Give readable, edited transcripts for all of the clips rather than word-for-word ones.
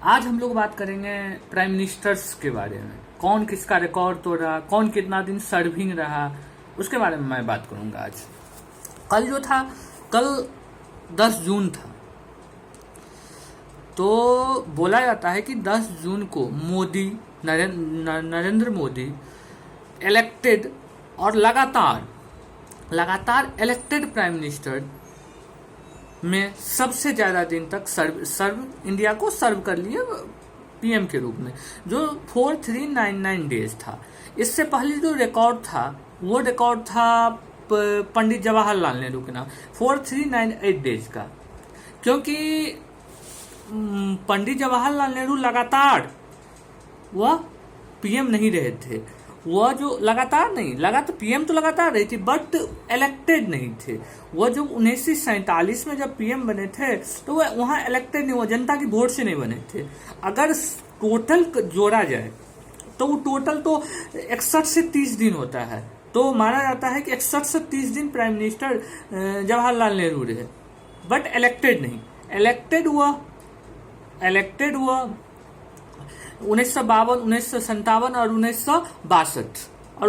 आज हम लोग बात करेंगे प्राइम मिनिस्टर्स के बारे में। कौन किसका रिकॉर्ड तोड़ रहा, कौन कितना दिन सर्विंग रहा, उसके बारे में मैं बात करूंगा आज। कल जो था, कल 10 जून था। तो बोला जाता है कि 10 जून को मोदी, नरेंद्र मोदी इलेक्टेड और लगातार इलेक्टेड प्राइम मिनिस्टर में सबसे ज्यादा दिन तक इंडिया को सर्व कर लिए पीएम के रूप में, जो 4399 डेज था। इससे पहले जो रिकॉर्ड था वो रिकॉर्ड था पंडित जवाहरलाल नेहरू के नाम, 4398 डेज का। क्योंकि पंडित जवाहरलाल नेहरू लगातार वह पीएम नहीं रहे थे। वह जो लगातार पीएम तो लगातार रही थी, बट इलेक्टेड नहीं थे। वह जो 1947 में जब पीएम बने थे तो वह वहां इलेक्टेड नहीं, वह जनता की वोट से नहीं बने थे। अगर टोटल जोड़ा जाए तो वो टोटल तो 61 से 30 दिन होता है। तो माना जाता है कि 61 से 30 दिन प्राइम मिनिस्टर जवाहरलाल नेहरू रहे, बट इलेक्टेड नहीं। इलेक्टेड हुआ 1952, 1957 और 1962 और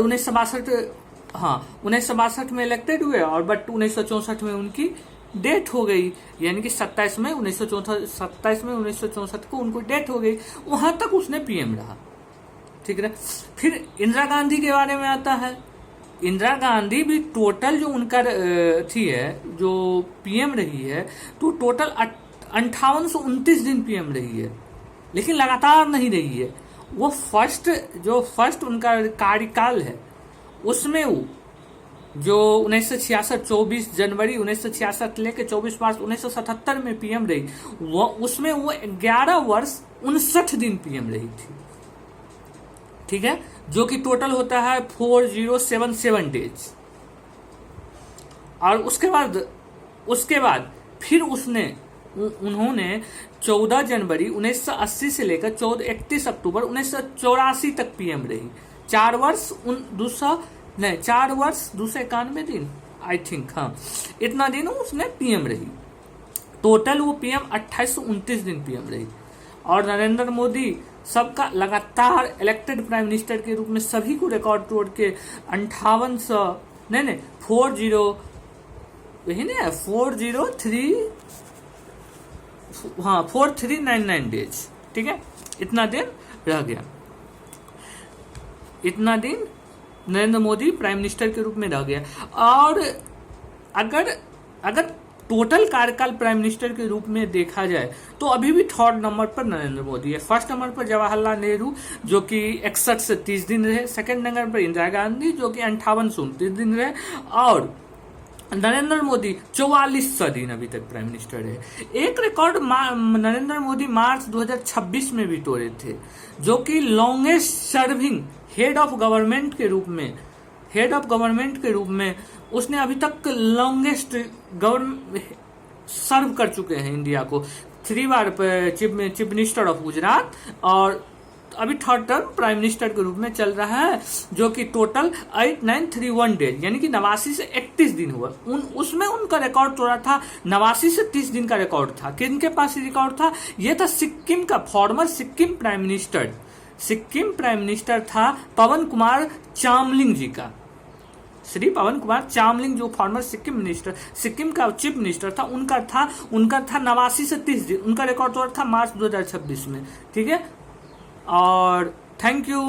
1962 में इलेक्टेड हुए, और बट 1964 में उनकी डेथ हो गई, यानी कि 27 मई 1964 को उनको डेथ हो गई। वहां तक उसने पीएम रहा, ठीक है। फिर इंदिरा गांधी के बारे में आता है। इंदिरा गांधी भी टोटल जो उनका थी है, जो पीएम रही है, तो टोटल 5829 दिन पीएम रही है, लेकिन लगातार नहीं रही है। वो फर्स्ट उनका कार्यकाल है, उसमें वो जो 1966 24 जनवरी 1966 लेके 24 मार्च 1977 में पीएम रही, उसमें वो 11 वर्ष 59 दिन पीएम रही थी, ठीक है, जो कि टोटल होता है 4077 डेज। और उसके बाद फिर उन्होंने 14 जनवरी 1980 से लेकर 31 अक्टूबर 1984 तक पीएम रही। 4 वर्ष 291 दिन, आई थिंक, हाँ, इतना दिन उसने पीएम रही। टोटल वो पीएम 2829 दिन पीएम रही। और नरेंद्र मोदी सबका लगातार इलेक्टेड प्राइम मिनिस्टर के रूप में सभी को रिकॉर्ड तोड़ के 4399 डेज, ठीक है, इतना दिन रह गया। इतना दिन नरेंद्र मोदी प्राइम मिनिस्टर के रूप में रह गया। और अगर टोटल कार्यकाल प्राइम मिनिस्टर के रूप में देखा जाए तो अभी भी 3rd नंबर पर नरेंद्र मोदी है। 1st नंबर पर जवाहरलाल नेहरू, जो कि 61 से 30 दिन रहे। 2nd नंबर पर इंदिरा गांधी, जो कि 58 से 29 दिन रहे। और नरेंद्र मोदी 44 दिन अभी तक प्राइम मिनिस्टर है। एक रिकॉर्ड नरेंद्र मोदी मार्च 2026 में भी तोड़े थे, जो कि longest serving head of government के रूप में उसने अभी तक लॉन्गेस्ट सर्व कर चुके हैं इंडिया को। 3 बार चीफ मिनिस्टर ऑफ गुजरात, और अभी 3rd टर्म प्राइम मिनिस्टर के रूप में चल रहा है, जो कि टोटल 8931 डेज, यानी कि 89 से 31 दिन हुआ। उसमें उनका रिकॉर्ड तोड़ा था। 89 से 30 दिन का रिकॉर्ड था। किनके पास रिकॉर्ड था? ये था सिक्किम का फॉर्मर सिक्किम प्राइम मिनिस्टर था पवन कुमार चामलिंग जी का। श्री पवन कुमार चामलिंग, जो फॉर्मर सिक्किम का चीफ मिनिस्टर था, उनका था 89 से 30 दिन। उनका रिकॉर्ड तोड़ा था मार्च 2026 में, ठीक है। और थैंक यू।